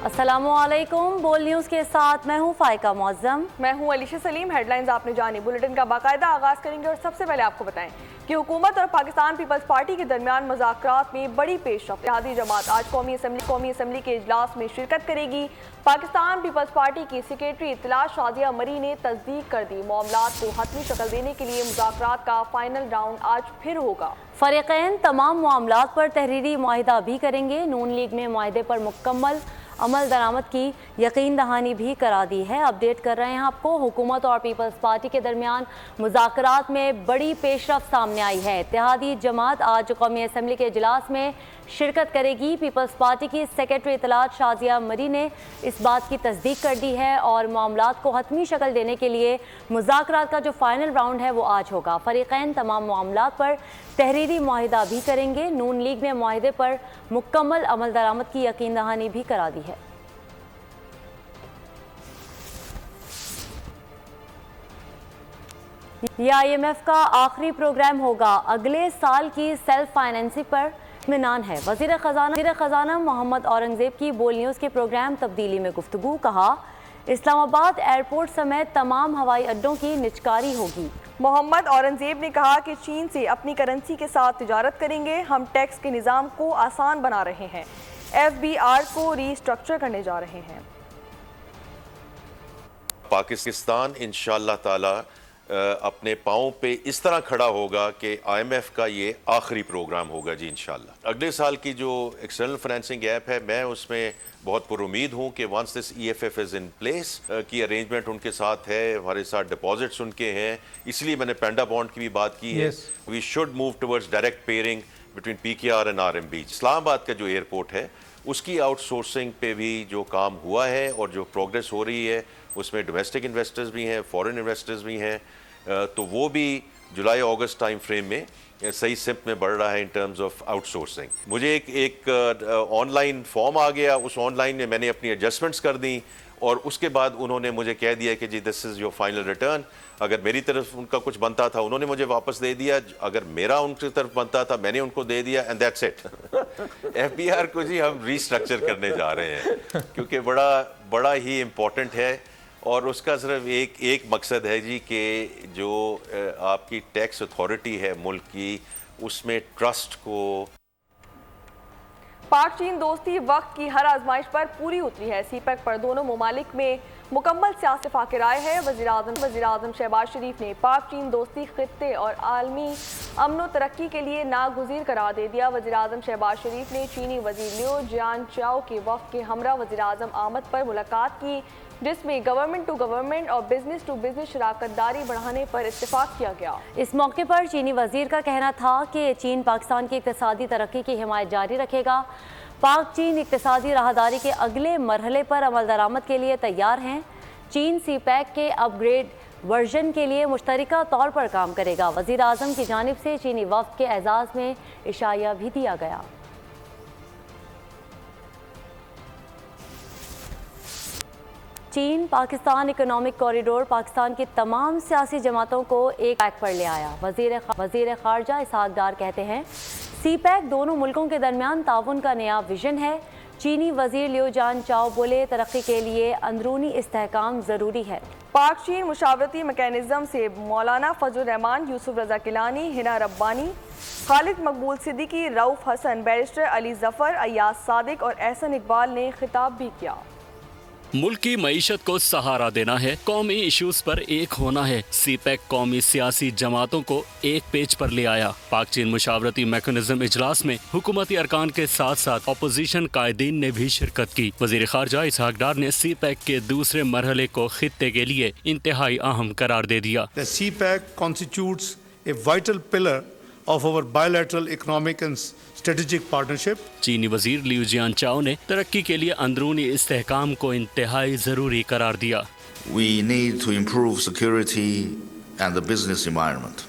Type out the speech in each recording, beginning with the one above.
السلام علیکم، بول نیوز کے ساتھ میں ہوں فائقہ معظم۔ میں ہوں علیشہ سلیم۔ ہیڈ لائنز آپ نے جانی، بلیٹن کا باقاعدہ آغاز کریں گے اور سب سے پہلے آپ کو بتائیں کہ حکومت اور پاکستان پیپلز پارٹی کے درمیان مذاکرات میں بڑی پیش رفت۔ اتحادی جماعت آج قومی اسمبلی کے اجلاس میں شرکت کرے گی۔ پاکستان پیپلز پارٹی کی سیکریٹری اطلاع شازیہ مری نے تصدیق کر دی، معاملات کو حتمی شکل دینے کے لیے مذاکرات کا فائنل راؤنڈ آج پھر ہوگا۔ فریقین تمام معاملات پر تحریری معاہدہ بھی کریں گے۔ نون لیگ نے معاہدے پر مکمل عمل درآمد کی یقین دہانی بھی کرا دی ہے۔ اپڈیٹ کر رہے ہیں آپ کو، حکومت اور پیپلز پارٹی کے درمیان مذاکرات میں بڑی پیش رفت سامنے آئی ہے۔ اتحادی جماعت آج قومی اسمبلی کے اجلاس میں شرکت کرے گی۔ پیپلز پارٹی کی سیکریٹری اطلاعات شازیہ مری نے اس بات کی تصدیق کر دی ہے اور معاملات کو حتمی شکل دینے کے لیے مذاکرات کا جو فائنل راؤنڈ ہے وہ آج ہوگا۔ فریقین تمام معاملات پر تحریری معاہدہ بھی کریں گے۔ نون لیگ نے معاہدے پر مکمل عمل درآمد کی یقین دہانی بھی کرا دی ہے۔ یہ IMF کا آخری پروگرام ہوگا۔ اگلے سال کی سیلف فائنینسنگ پر اطمینان ہے۔ وزیر خزانہ محمد اورنگزیب کی بول نیوز کے پروگرام تبدیلی میں گفتگو، کہا اسلام آباد ایئرپورٹ سمیت تمام ہوائی اڈوں کی نجکاری ہوگی۔ محمد اورنگزیب نے کہا کہ چین سے اپنی کرنسی کے ساتھ تجارت کریں گے۔ ہم ٹیکس کے نظام کو آسان بنا رہے ہیں، FBR کو ری اسٹرکچر کرنے جا رہے ہیں۔ پاکستان انشاءاللہ تعالی اپنے پاؤں پہ اس طرح کھڑا ہوگا کہ IMF کا یہ آخری پروگرام ہوگا جی انشاءاللہ۔ اگلے سال کی جو ایکسٹرنل فائنینسنگ ایپ ہے، میں اس میں بہت پر امید ہوں کہ once this EFF is in place کی ارینجمنٹ ان کے ساتھ ہے، ہمارے ساتھ ڈپازٹس ان کے ہیں، اس لیے میں نے پینڈا بانڈ کی بھی بات کی ہے۔ We should move towards direct pairing between PKR and RMB۔ اسلام آباد کا جو ایئرپورٹ ہے اس کی آؤٹ سورسنگ پہ بھی جو کام ہوا ہے اور جو پروگریس ہو رہی ہے، اس میں ڈومیسٹک انویسٹرز بھی ہیں، فورن انویسٹرز بھی ہیں، تو وہ بھی جولائی اگست ٹائم فریم میں صحیح سمت میں بڑھ رہا ہے in terms of out sourcing. مجھے ایک آن لائن فارم آ گیا، اس آن لائن میں نے اپنی ایڈجسٹمنٹس کر دیں اور اس کے بعد انہوں نے مجھے کہہ دیا کہ جی دس از یور فائنل ریٹرن۔ اگر میری طرف ان کا کچھ بنتا تھا انہوں نے مجھے واپس دے دیا، اگر میرا ان کی طرف بنتا تھا میں نے ان کو دے دیا، اینڈ دیٹس اٹ۔ FBR کو جی ہم ری اسٹرکچر کرنے جا رہے ہیں کیونکہ بڑا ہی امپورٹنٹ ہے، اور اس کا صرف ایک مقصد ہے جی کہ جو آپ کی ٹیکس اتھارٹی ہے ملک کی، اس میں ٹرسٹ کو۔ پاک چین دوستی وقت کی ہر آزمائش پر پوری اتری ہے۔ سی پیک پر دونوں ممالک میں مکمل سیاسی اتفاق رائے ہے۔ وزیر اعظم شہباز شریف نے پاک چین دوستی خطے اور عالمی امن و ترقی کے لیے ناگزیر قرار دے دیا۔ وزیر اعظم شہباز شریف نے چینی وزیر لیو جیان چاؤ کے وفد کے ہمراہ وزیر اعظم آمد پر ملاقات کی، جس میں گورنمنٹ ٹو گورنمنٹ اور بزنس ٹو بزنس شراکت داری بڑھانے پر اتفاق کیا گیا۔ اس موقع پر چینی وزیر کا کہنا تھا کہ چین پاکستان کی اقتصادی ترقی کی حمایت جاری رکھے گا۔ پاک چین اقتصادی راہداری کے اگلے مرحلے پر عمل درآمد کے لیے تیار ہیں۔ چین سی پیک کے اپ گریڈ ورژن کے لیے مشترکہ طور پر کام کرے گا۔ وزیر اعظم کی جانب سے چینی وفد کے اعزاز میں عشائیہ بھی دیا گیا۔ چین پاکستان اکنامک کوریڈور پاکستان کی تمام سیاسی جماعتوں کو ایک پیک پر لے آیا۔ وزیر خارجہ اسحاق ڈار کہتے ہیں سی پیک دونوں ملکوں کے درمیان تعاون کا نیا ویژن ہے۔ چینی وزیر لیو جان چاؤ بولے ترقی کے لیے اندرونی استحکام ضروری ہے۔ پاک چین مشاورتی میکینزم سے مولانا فضل الرحمان، یوسف رضا گیلانی، ہنا ربانی، خالد مقبول صدیقی، رؤف حسن، بیرسٹر علی ظفر، ایاز صادق اور احسن اقبال نے خطاب بھی کیا۔ ملک کی معیشت کو سہارا دینا ہے، قومی ایشوز پر ایک ہونا ہے۔ سی پیک قومی سیاسی جماعتوں کو ایک پیج پر لے آیا۔ پاک چین مشاورتی میکانزم اجلاس میں حکومتی ارکان کے ساتھ ساتھ اپوزیشن قائدین نے بھی شرکت کی۔ وزیر خارجہ اسحاق ڈار نے سی پیک کے دوسرے مرحلے کو خطے کے لیے انتہائی اہم قرار دے دیا۔ The CPEC constitutes a vital pillar of our bilateral economic and strategic partnership۔ چینی وزیر لیو جیان چاؤ نے ترقی کے لیے اندرونی استحکام کو انتہائی ضروری قرار دیا۔ We need to improve security and the business environment.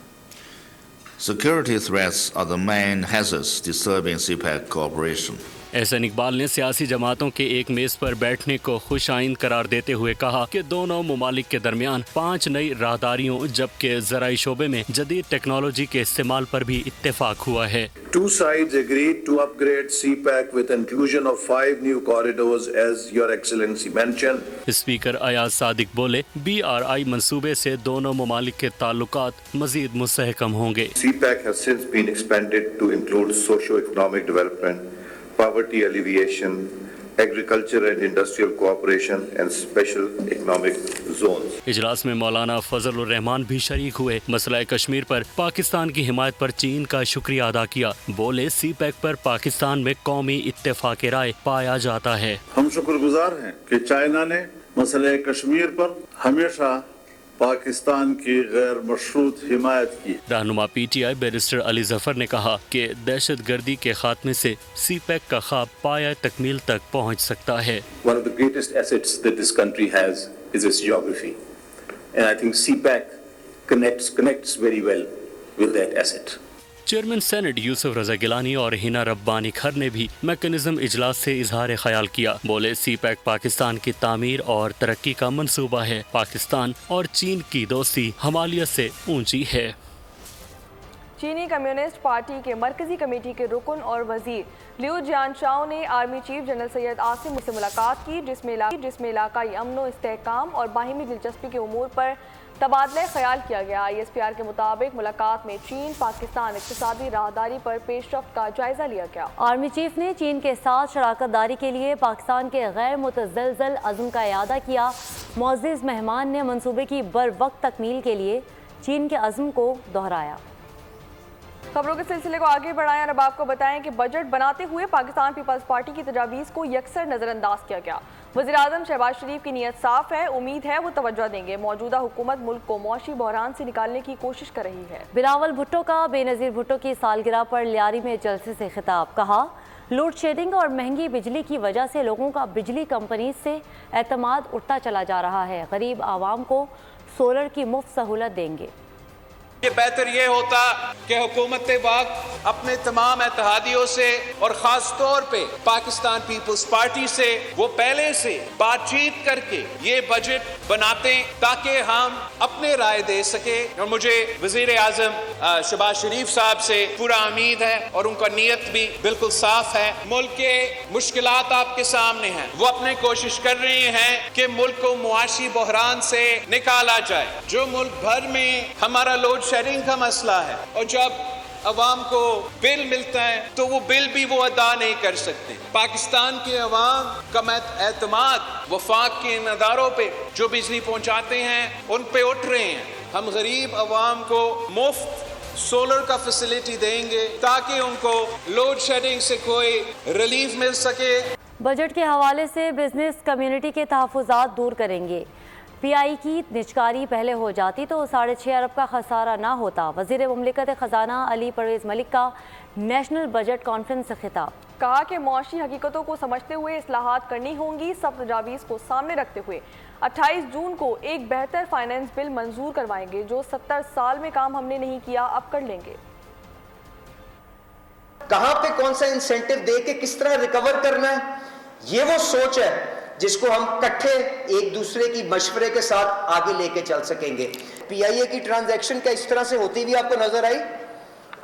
Security threats are the main hazards disturbing CPEC cooperation. Ahsan Iqbal نے سیاسی جماعتوں کے ایک میز پر بیٹھنے کو خوش آئند قرار دیتے ہوئے کہا کہ دونوں ممالک کے درمیان 5 نئی راہداریوں جبکہ زرعی شعبے میں جدید ٹیکنالوجی کے استعمال پر بھی اتفاق ہوا ہے۔ Two sides agreed to upgrade CPEC with inclusion of 5 new corridors as Your Excellency mentioned. Speaker Ayaz Sadiq بولے BRI منصوبے سے دونوں ممالک کے تعلقات مزید مستحکم ہوں گے۔ CPEC has since been expanded to include socio-economic development, poverty alleviation, agriculture and industrial cooperation and special economic zones. اجلاس میں مولانا فضل الرحمان بھی شریک ہوئے۔ مسئلہ کشمیر پر پاکستان کی حمایت پر چین کا شکریہ ادا کیا۔ بولے CPEC پر پاکستان میں قومی اتفاق رائے پایا جاتا ہے۔ ہم شکر گزار ہیں کہ چائنا نے مسئلہ کشمیر پر ہمیشہ پاکستان کی غیر مشروط حمایت کی۔ رہنما PTI بیرسٹر علی ظفر نے کہا کہ دہشت گردی کے خاتمے سے CPEC کا خواب پایہ تکمیل تک پہنچ سکتا ہے۔ One of the greatest assets that this country has is its geography, and I think CPEC connects very well with that asset. Chairman senate Yousuf Raza Gilani اور ہنا ربانی کھر نے بھی میکنزم اجلاس سے اظہار خیال کیا۔ بولے CPEC پاکستان کی تعمیر اور ترقی کا منصوبہ ہے۔ پاکستان اور چین کی دوستی ہمالیت سے اونچی ہے۔ چینی کمیونسٹ پارٹی کے مرکزی کمیٹی کے رکن اور وزیر لیو جیان چاؤ نے army chief general Syed Asim سے ملاقات کی، جس میں علاقائی امن و استحکام اور باہمی دلچسپی کے امور پر تبادلہ خیال کیا گیا۔ ISPR کے مطابق ملاقات میں چین پاکستان اقتصادی راہداری پر پیش رفت کا جائزہ لیا گیا۔ آرمی چیف نے چین کے ساتھ شراکت داری کے لیے پاکستان کے غیر متزلزل عزم کا اعادہ کیا۔ معزز مہمان نے منصوبے کی بروقت تکمیل کے لیے چین کے عزم کو دہرایا۔ خبروں کے سلسلے کو آگے بڑھائیں اور اب آپ کو بتائیں کہ بجٹ بناتے ہوئے پاکستان پیپلز پارٹی کی تجاویز کو یکسر نظر انداز کیا گیا۔ وزیراعظم شہباز شریف کی نیت صاف ہے، امید ہے وہ توجہ دیں گے۔ موجودہ حکومت ملک کو معاشی بحران سے نکالنے کی کوشش کر رہی ہے۔ بلاول بھٹو کا بے نظیر بھٹو کی سالگرہ پر لیاری میں جلسے سے خطاب، کہا لوڈ شیڈنگ اور مہنگی بجلی کی وجہ سے لوگوں کا بجلی کمپنیز سے اعتماد اٹھتا چلا جا رہا ہے، غریب عوام کو سولر کی مفت سہولت دیں گے۔ یہ بہتر یہ ہوتا کہ حکومت وقت اپنے تمام اتحادیوں سے اور خاص طور پہ پاکستان پیپلز پارٹی سے وہ پہلے سے بات چیت کر کے یہ بجٹ بناتے تاکہ ہم اپنے رائے دے سکے۔ اور مجھے وزیر اعظم شہباز شریف صاحب سے پورا امید ہے اور ان کا نیت بھی بالکل صاف ہے۔ ملک کے مشکلات آپ کے سامنے ہیں، وہ اپنے کوشش کر رہے ہیں کہ ملک کو معاشی بحران سے نکالا جائے۔ جو ملک بھر میں ہمارا لوڈ شیئرنگ کا مسئلہ ہے، اور جب عوام کو بل ملتا ہے تو وہ بل بھی وہ ادا نہیں کر سکتے۔ پاکستان کے عوام کا اعتماد وفاق کے ان اداروں پہ جو بجلی پہنچاتے ہیں ان پہ اٹھ رہے ہیں۔ ہم غریب عوام کو مفت سولر کا فیسلٹی دیں گے تاکہ ان کو لوڈ شیڈنگ سے کوئی ریلیف مل سکے۔ بجٹ کے حوالے سے بزنس کمیونٹی کے تحفظات دور کریں گے۔ PI کی نجکاری پہلے ہو جاتی تو 6.5 ارب کا خسارہ نہ ہوتا۔ وزیر مملکت خزانہ علی پرویز ملک کا نیشنل بجٹ کانفرنس سے خطاب، کہا کہ معاشی حقیقتوں کو سمجھتے ہوئے اصلاحات کرنی ہوں گی۔ سب تجاویز کو سامنے رکھتے ہوئے 28 جون کو ایک بہتر فائنانس بل منظور کروائیں گے۔ جو 70 سال میں کام ہم نے نہیں کیا اب کر لیں گے۔ کہاں پہ کون سا انسینٹیو دے کے کس طرح ریکور کرنا ہے، یہ وہ سوچ ہے جس کو ہم کٹھے ایک دوسرے کی مشورے کے ساتھ آگے لے کے چل سکیں گے۔ PIA کی ٹرانزیکشن کا اس طرح سے ہوتی بھی آپ کو نظر آئی؟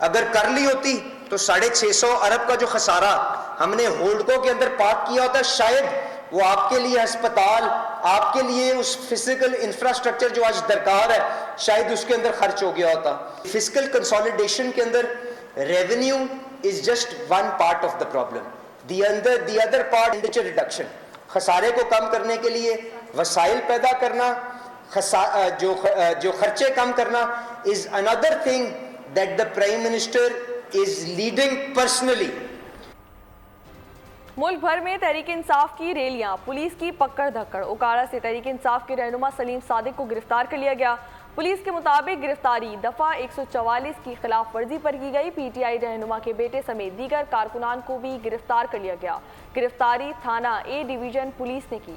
اگر کر لی ہوتی تو 650 ارب کا جو خسارہ ہم نے ہولڈکو کے اندر پارک کیا ہوتا، شاید وہ آپ کے لیے ہسپتال، آپ کے لیے اس فزیکل انفراسٹرکچر جو آج درکار ہے، شاید اس کے اندر خرچ ہو گیا ہوتا۔ فزیکل کنسولیڈیشن کے اندر revenue is just one part of the problem, the other part expenditure reduction, خسارے کو کم کرنے کے لیے وسائل پیدا کرنا، جو خرچے کم کرنا is another thing that the Prime Minister is leading personally. ملک بھر میں تحریک انصاف کی ریلیاں، پولیس کی پکڑ دھکڑ۔ اوکارا سے تحریک انصاف کے رہنما سلیم صادق کو گرفتار کر لیا گیا۔ پولیس کے مطابق گرفتاری دفعہ 144 کی خلاف ورزی پر کی گئی۔ PTI رہنما کے بیٹے سمیت دیگر کارکنان کو بھی گرفتار کر لیا گیا۔ گرفتاری تھانہ A ڈویژن پولیس نے کی۔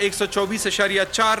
124.4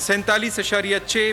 47.6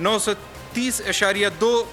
930.2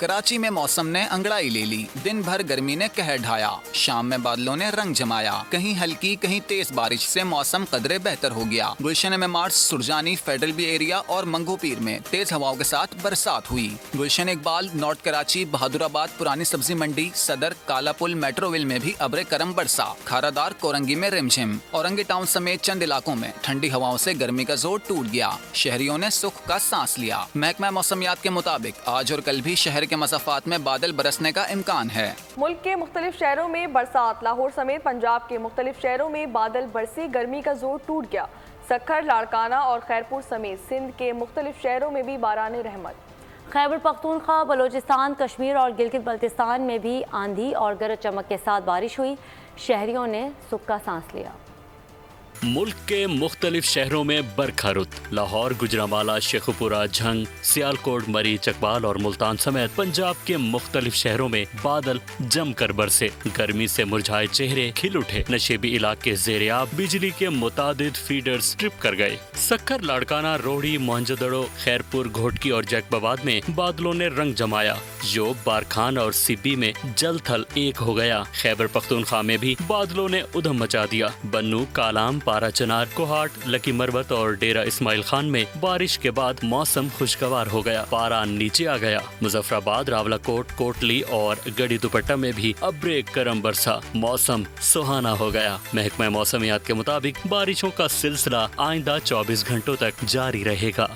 کراچی میں موسم نے انگڑائی لے لی، دن بھر گرمی نے قہر ڈھایا، شام میں بادلوں نے رنگ جمایا، کہیں ہلکی کہیں تیز بارش سے موسم قدرے بہتر ہو گیا۔ گلشن میں March, Surjani, federal be area اور منگو پیر میں تیز ہواؤں کے ساتھ برسات ہوئی۔ گلشن اقبال، نارتھ کراچی، بہادر آباد، پرانی سبزی منڈی، صدر، کالا پل، میٹرو ویل میں بھی ابر کرم برسا۔ کھارادار، کورنگی میں رمجھم، اورنگی ٹاؤن سمیت چند علاقوں میں ٹھنڈی ہواؤں سے گرمی کا زور ٹوٹ گیا، شہریوں نے سکھ کا سانس لیا۔ محکمہ موسمیات کے مطابق آج اور کل بھی شہر کے مسافات میں بادل برسنے کا امکان ہے۔ ملک کے مختلف شہروں میں برسات، لاہور سمیت پنجاب کے مختلف شہروں میں بادل برسے، گرمی کا زور ٹوٹ گیا۔ سکھر، لاڑکانہ اور خیرپور سمیت سندھ کے مختلف شہروں میں بھی باران رحمت۔ خیبر پختونخوا، بلوچستان، کشمیر اور گلگت بلتستان میں بھی آندھی اور گرج چمک کے ساتھ بارش ہوئی، شہریوں نے سکھ کا سانس لیا۔ ملک کے مختلف شہروں میں برکھا رت، لاہور، گجرانوالہ، شیخوپورہ، جھنگ، سیالکوٹ، مری، چکبال اور ملتان سمیت پنجاب کے مختلف شہروں میں بادل جم کر برسے، گرمی سے مرجھائے چہرے کھل اٹھے، نشیبی علاقے زیریاب، بجلی کے متعدد فیڈرز ٹرپ کر گئے۔ سکھر، لاڑکانہ، روہڑی، موہنجودڑو، خیرپور، گھوٹکی اور جیکب آباد میں بادلوں نے رنگ جمایا، یوب، بارکھان اور سبی میں جل تھل ایک ہو گیا۔ خیبر پختونخوا میں بھی بادلوں نے ادھم مچا دیا، بنو، کالام، پارا چنار، کوہاٹ، لکی مروت اور ڈیرہ اسماعیل خان میں بارش کے بعد موسم خوشگوار ہو گیا، پارا نیچے آ گیا۔ مظفر آباد، راولہ کوٹ، کوٹلی اور گڑی دوپٹہ میں بھی ابر کرم برسا، موسم سہانا ہو گیا۔ محکمہ موسمیات کے مطابق بارشوں کا سلسلہ آئندہ 24 گھنٹوں تک جاری رہے گا۔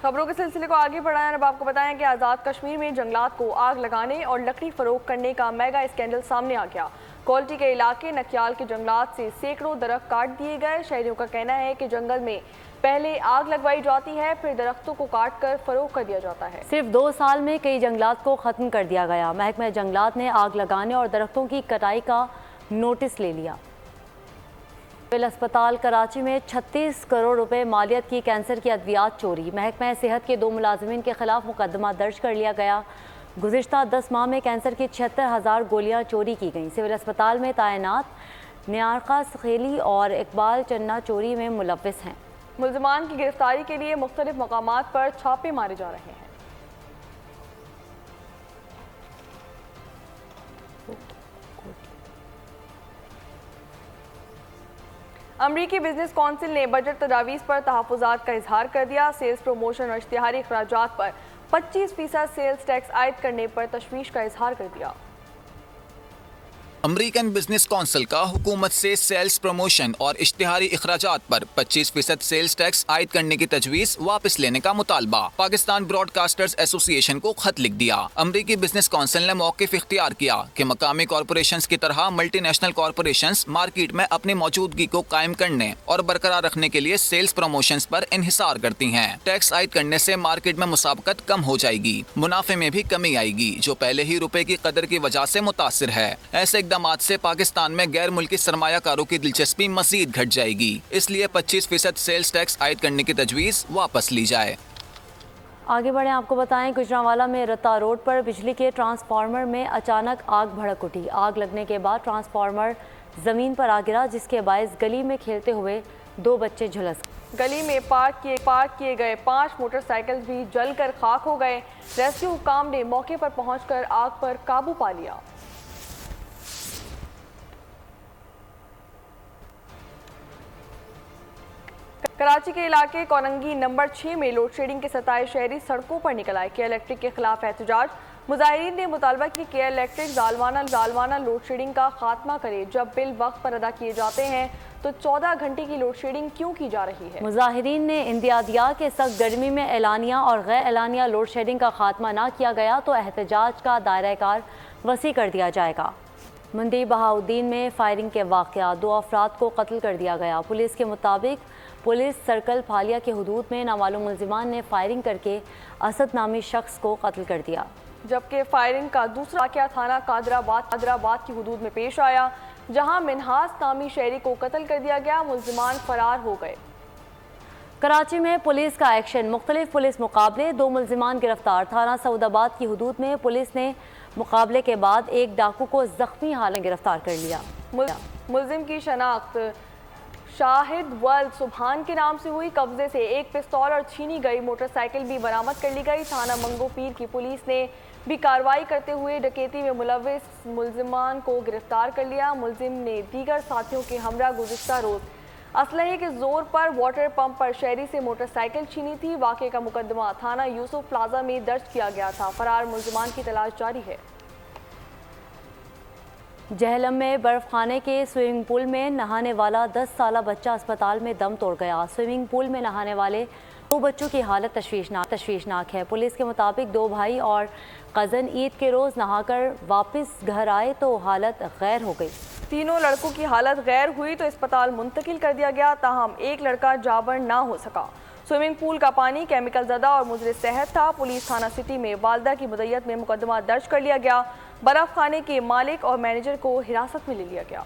خبروں کے سلسلے کو آگے بڑھائیں، اب آپ کو بتائیں کہ آزاد کشمیر میں جنگلات کو آگ لگانے اور لکڑی فروخت کرنے کا میگا اسکینڈل سامنے آ گیا۔ کوالٹی کے علاقے نکیال کے جنگلات سے سینکڑوں درخت کاٹ دیے گئے۔ شہریوں کا کہنا ہے کہ جنگل میں پہلے آگ لگوائی جاتی ہے، پھر درختوں کو کاٹ کر فروخت کر دیا جاتا ہے۔ صرف 2 سال میں کئی جنگلات کو ختم کر دیا گیا۔ محکمہ جنگلات نے آگ لگانے اور درختوں کی کٹائی کا نوٹس لے لیا۔ سول اسپتال کراچی میں 36 کروڑ روپے مالیت کی کینسر کی ادویات چوری، محکمہ صحت کے 2 ملازمین کے خلاف مقدمہ درج کر لیا گیا۔ گزشتہ 10 ماہ میں کینسر کی 76,000 گولیاں چوری کی گئیں۔ سول اسپتال میں تعینات نیارقہ سخیلی اور اقبال چنہ چوری میں ملوث ہیں۔ ملزمان کی گرفتاری کے لیے مختلف مقامات پر چھاپے مارے جا رہے ہیں۔ امریکی بزنس کونسل نے بجٹ تجاویز پر تحفظات کا اظہار کر دیا۔ سیلز پروموشن اور اشتہاری اخراجات پر 25% سیلز ٹیکس عائد کرنے پر تشویش کا اظہار کر دیا۔ امریکن بزنس کونسل کا حکومت سے سیلز پروموشن اور اشتہاری اخراجات پر 25% سیلز ٹیکس عائد کرنے کی تجویز واپس لینے کا مطالبہ۔ پاکستان براڈ کاسٹرز ایسوسی ایشن کو خط لکھ دیا۔ امریکی بزنس کونسل نے موقف اختیار کیا کہ مقامی کارپوریشنز کی طرح ملٹی نیشنل کارپوریشنز مارکیٹ میں اپنی موجودگی کو قائم کرنے اور برقرار رکھنے کے لیے سیلز پروموشنز پر انحصار کرتی ہیں۔ ٹیکس عائد کرنے سے مارکیٹ میں مسابقت کم ہو جائے گی، منافع میں بھی کمی آئے گی جو پہلے ہی روپے کی قدر کی وجہ سے متاثر ہے۔ ایسے اقدامات سے پاکستان میں غیر ملکی سرمایہ کاروں کی دلچسپی مزید گھٹ جائے گی، اس لیے 25% سیلز ٹیکس عائد کرنے کی تجویز واپس لی جائے۔ آگے بڑھیں، آپ کو بتائیں گجرانوالہ میں رتا روڈ پر بجلی کے ٹرانسفارمر میں اچانک آگ بھڑک اٹھی۔ آگ لگنے کے بعد ٹرانسفارمر زمین پر آ گرا، جس کے باعث گلی میں کھیلتے ہوئے 2 بچے جھلس گئے۔ گلی میں پارک کیے گئے 5 موٹر سائیکل بھی جل کر خاک ہو گئے۔ ریسکیو حکام نے موقع پر پہنچ کر آگ پر قابو پا لیا۔ کراچی کے علاقے کورنگی نمبر 6 میں لوڈ شیڈنگ کے 27 شہری سڑکوں پر نکل آئے۔ کے الیکٹرک کے خلاف احتجاج، مظاہرین نے مطالبہ کی کہ الیکٹرک ظالمانہ لوڈ شیڈنگ کا خاتمہ کرے۔ جب بل وقت پر ادا کیے جاتے ہیں تو 14 گھنٹے کی لوڈ شیڈنگ کیوں کی جا رہی ہے؟ مظاہرین نے اندیا دیا کہ سخت گرمی میں اعلانیہ اور غیر اعلانیہ لوڈ شیڈنگ کا خاتمہ نہ کیا گیا تو احتجاج کا دائرہ کار وسیع کر دیا جائے گا۔ مندی بہاؤدین میں فائرنگ کے واقعات، 2 افراد کو قتل کر دیا گیا۔ پولیس کے مطابق پولیس سرکل پھالیا کے حدود میں نامعلوم ملزمان نے فائرنگ کر کے اسد نامی شخص کو قتل کر دیا، جبکہ فائرنگ کا دوسرا واقعہ تھانہ قادر آباد کی حدود میں پیش آیا، جہاں منہاس نامی شہری کو قتل کر دیا گیا، ملزمان فرار ہو گئے۔ کراچی میں پولیس کا ایکشن، مختلف پولیس مقابلے، 2 ملزمان گرفتار۔ تھانہ سعود آباد کی حدود میں پولیس نے مقابلے کے بعد ایک ڈاکو کو زخمی حالت میں گرفتار کر لیا۔ ملزم کی شناخت شاہد ولد سبحان کے نام سے ہوئی. قبضے سے ایک پستول اور چھینی گئی موٹر سائیکل بھی برآمد کر لی گئی. تھانہ منگو پیر کی پولیس نے بھی کارروائی کرتے ہوئے ڈکیتی میں ملوث ملزمان کو گرفتار کر لیا. ملزم نے دیگر ساتھیوں کے ہمراہ گزشتہ روز اسلحے کے زور پر واٹر پمپ پر شہری سے موٹر سائیکل چھینی تھی. واقعے کا مقدمہ تھانہ یوسف پلازا میں درج کیا گیا تھا. فرار ملزمان کی تلاش جاری ہے. جہلم میں برف خانے کے سوئمنگ پول میں نہانے والا 10 سالہ بچہ اسپتال میں دم توڑ گیا. سوئمنگ پول میں نہانے والے 2 بچوں کی حالت تشویشناک ہے. پولیس کے مطابق 2 بھائی اور کزن عید کے روز نہا کر واپس گھر آئے تو حالت غیر ہو گئی. تینوں لڑکوں کی حالت غیر ہوئی تو اسپتال منتقل کر دیا گیا. تاہم ایک لڑکا جابر نہ ہو سکا. سوئمنگ پول کا پانی کیمیکل زدہ اور مضر صحت تھا. پولیس تھانہ سٹی میں والدہ کی مدعیت میں مقدمہ درج کر لیا گیا. برف خانے کے مالک اور مینیجر کو حراست میں لے لیا گیا.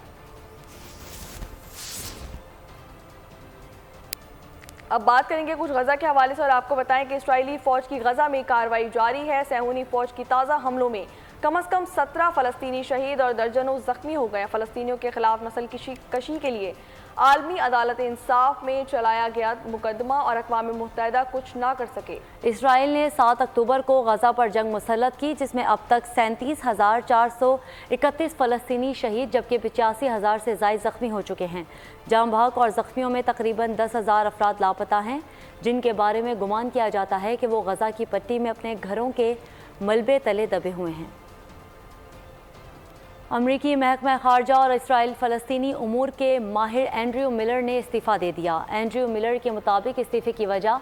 اب بات کریں گے کچھ غزہ کے حوالے سے اور آپ کو بتائیں کہ اسرائیلی فوج کی غزہ میں کارروائی جاری ہے. صہیونی فوج کی تازہ حملوں میں کم از کم 17 فلسطینی شہید اور درجنوں زخمی ہو گئے. فلسطینیوں کے خلاف نسل کشی کے لیے عالمی عدالت انصاف میں چلایا گیا مقدمہ اور اقوام متحدہ کچھ نہ کر سکے. اسرائیل نے 7 اکتوبر کو غزہ پر جنگ مسلط کی جس میں اب تک 37,431 فلسطینی شہید جبکہ 85,000 سے زائد زخمی ہو چکے ہیں. جاں بحق اور زخمیوں میں تقریباً 10,000 افراد لاپتہ ہیں جن کے بارے میں گمان کیا جاتا ہے کہ وہ غزہ کی پٹی میں اپنے گھروں کے ملبے تلے دبے ہوئے ہیں. امریکی محکمہ خارجہ اور اسرائیل فلسطینی امور کے ماہر اینڈریو ملر نے استعفیٰ دے دیا. اینڈریو ملر کے مطابق استعفے کی وجہ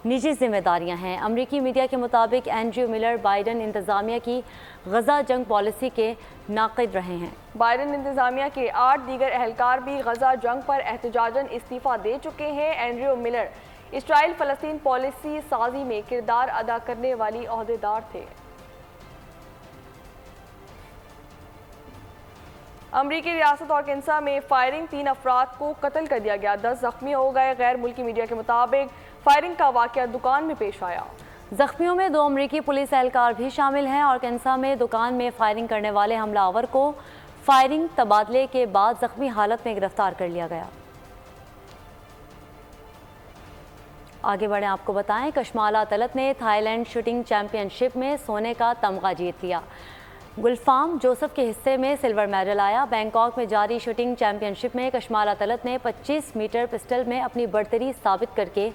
نجی ذمہ داریاں ہیں. امریکی میڈیا کے مطابق اینڈریو ملر بائیڈن انتظامیہ کی غزہ جنگ پالیسی کے ناقد رہے ہیں. بائیڈن انتظامیہ کے 8 دیگر اہلکار بھی غزہ جنگ پر احتجاجاً استعفیٰ دے چکے ہیں. اینڈریو ملر اسرائیل فلسطین پالیسی سازی میں کردار ادا کرنے والی عہدیدار تھے. امریکی ریاست آرکنسا میں فائرنگ 3 افراد کو قتل کر دیا گیا. 10 زخمی ہو گئے. غیر ملکی میڈیا کے مطابق فائرنگ کا واقعہ دکان میں پیش آیا. زخمیوں میں 2 امریکی پولیس اہلکار بھی شامل ہیں. آرکنسا میں دکان میں فائرنگ کرنے والے حملہ آور کو فائرنگ تبادلے کے بعد زخمی حالت میں گرفتار کر لیا گیا. آگے بڑھیں آپ کو بتائیں کشمالہ طلعت نے تھائی لینڈ شوٹنگ چیمپئن شپ میں سونے کا تمغہ جیت لیا. گلفام جوسف کے حصے میں سلور میڈل آیا. بینکاک میں جاری شوٹنگ چیمپئن شپ میں کشمالہ طلعت نے 25 میٹر پسٹل میں اپنی برتری ثابت کر کے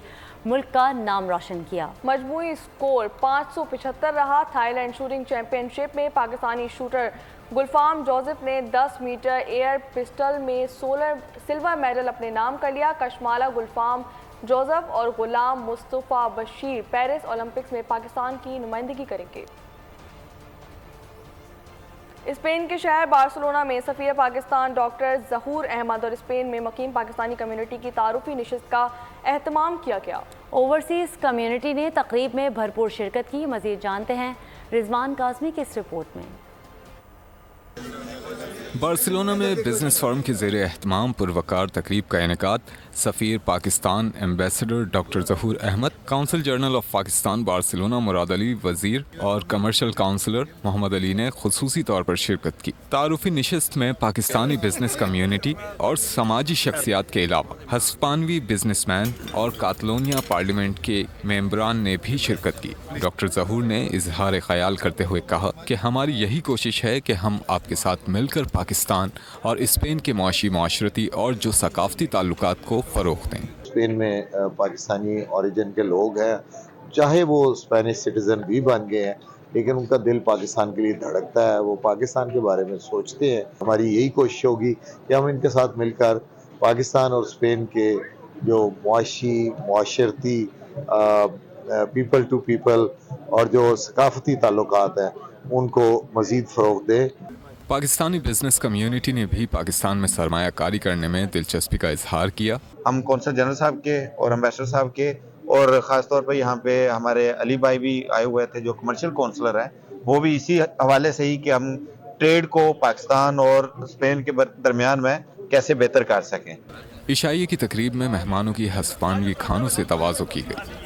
ملک کا نام روشن کیا. مجموعی سکور 575 رہا. تھائی لینڈ شوٹنگ چیمپئن شپ میں پاکستانی شوٹر گلفام جوزف نے 10 میٹر ایئر پسٹل میں سلور میڈل اپنے نام کر لیا. کشمالہ گلفام جوزف اور غلام مصطفیٰ بشیر پیرس اولمپکس میں پاکستان کی نمائندگی کریں گے. اسپین کے شہر بارسلونا میں سفیر پاکستان ڈاکٹر ظہور احمد اور اسپین میں مقیم پاکستانی کمیونٹی کی تعارفی نشست کا اہتمام کیا گیا. اوورسیز کمیونٹی نے تقریب میں بھرپور شرکت کی. مزید جانتے ہیں رضوان کاظمی کی اس رپورٹ میں. بارسلونا میں بزنس فورم کے زیر اہتمام پروقار تقریب کا انعقاد سفیر Pakistan ambassador doctor Zahoor Ahmed, consul general of Pakistan Barcelona Murad Ali Wazir اور کمرشل کونسلر محمد علی نے خصوصی طور پر شرکت کی. تعارفی نشست میں پاکستانی بزنس کمیونٹی اور سماجی شخصیات کے علاوہ ہسپانوی بزنس مین اور کاتالونیا پارلیمنٹ کے ممبران نے بھی شرکت کی. ڈاکٹر ظہور نے اظہار خیال کرتے ہوئے کہا کہ ہماری یہی کوشش ہے کہ ہم آپ کے ساتھ مل کر پاکستان اور اسپین کے معاشی معاشرتی اور جو ثقافتی تعلقات کو فروغ دیں. اسپین میں پاکستانی اوریجن کے لوگ ہیں، چاہے وہ اسپینش سٹیزن بھی بن گئے ہیں لیکن ان کا دل پاکستان کے لیے دھڑکتا ہے، وہ پاکستان کے بارے میں سوچتے ہیں. ہماری یہی کوشش ہوگی کہ ہم ان کے ساتھ مل کر پاکستان اور اسپین کے جو معاشی معاشرتی پیپل ٹو پیپل اور جو ثقافتی تعلقات ہیں ان کو مزید فروغ دیں. پاکستانی بزنس کمیونٹی نے بھی پاکستان میں سرمایہ کاری کرنے میں دلچسپی کا اظہار کیا. ہم کونسل جنرل صاحب کے اور امبیسڈر صاحب کے اور خاص طور پہ یہاں پہ ہمارے علی بھائی بھی آئے ہوئے تھے جو کمرشل کونسلر ہیں، وہ بھی اسی حوالے سے ہی کہ ہم ٹریڈ کو پاکستان اور اسپین کے درمیان میں کیسے بہتر کر سکیں. عشائیے کی تقریب میں مہمانوں کی ہسپانوی کھانوں سے تواضع کی گئی.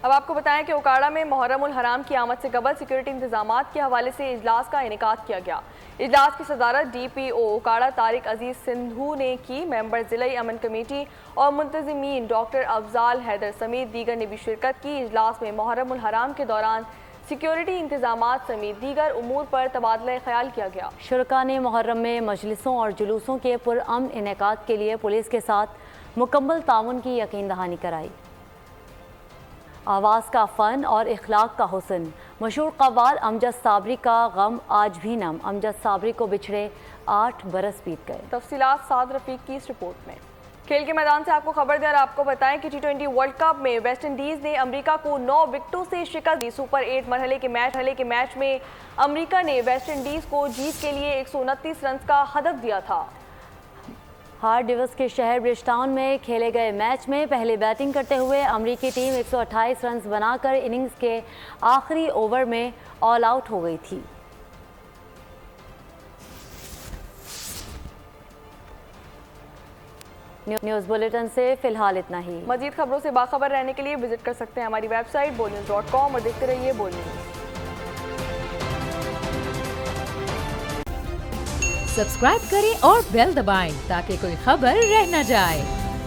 اب آپ کو بتائیں کہ اوکاڑا میں محرم الحرام کی آمد سے قبل سیکیورٹی انتظامات کے حوالے سے اجلاس کا انعقاد کیا گیا۔ اجلاس کی صدارت ڈی پی او اوکاڑا طارق عزیز سندھو نے کی۔ ممبر ضلعی امن کمیٹی اور منتظمین ڈاکٹر افضال حیدر سمیت دیگر نے بھی شرکت کی۔ اجلاس میں محرم الحرام کے دوران سیکیورٹی انتظامات سمیت دیگر امور پر تبادلہ خیال کیا گیا۔ شرکاء نے محرم میں مجلسوں اور جلوسوں کے پرامن انعقاد کے لیے پولیس کے ساتھ مکمل تعاون کی یقین دہانی کرائی۔ آواز کا فن اور اخلاق کا حسن، مشہور قوال امجد صابری کا غم آج بھی نم، امجد صابری کو بچھڑے 8 برس بیت گئے۔ تفصیلات سعد رفیق کی اس رپورٹ میں۔ کھیل کے میدان سے آپ کو خبر دیں اور آپ کو بتائیں کہ T20 ورلڈ کپ میں ویسٹ انڈیز نے امریکہ کو 9 وکٹوں سے شکست دی۔ سپر 8 مرحلے کے میچ میں امریکہ نے ویسٹ انڈیز کو جیت کے لیے 129 رنز کا ہدف دیا تھا۔ ہارڈ ڈیوس کے شہر برج ٹاؤن میں کھیلے گئے میچ میں پہلے بیٹنگ کرتے ہوئے امریکی ٹیم 128 رنز بنا کر اننگز کے آخری اوور میں آل آؤٹ ہو گئی تھی۔ نیوز بلیٹن سے فی الحال اتنا ہی۔ مزید خبروں سے باخبر رہنے کے لیے وزٹ کر سکتے ہیں ہماری ویب سائٹ bolnews.com اور دیکھتے رہیے بول نیوز۔ سبسکرائب کریں اور بیل دبائیں تاکہ کوئی خبر رہ نہ جائے۔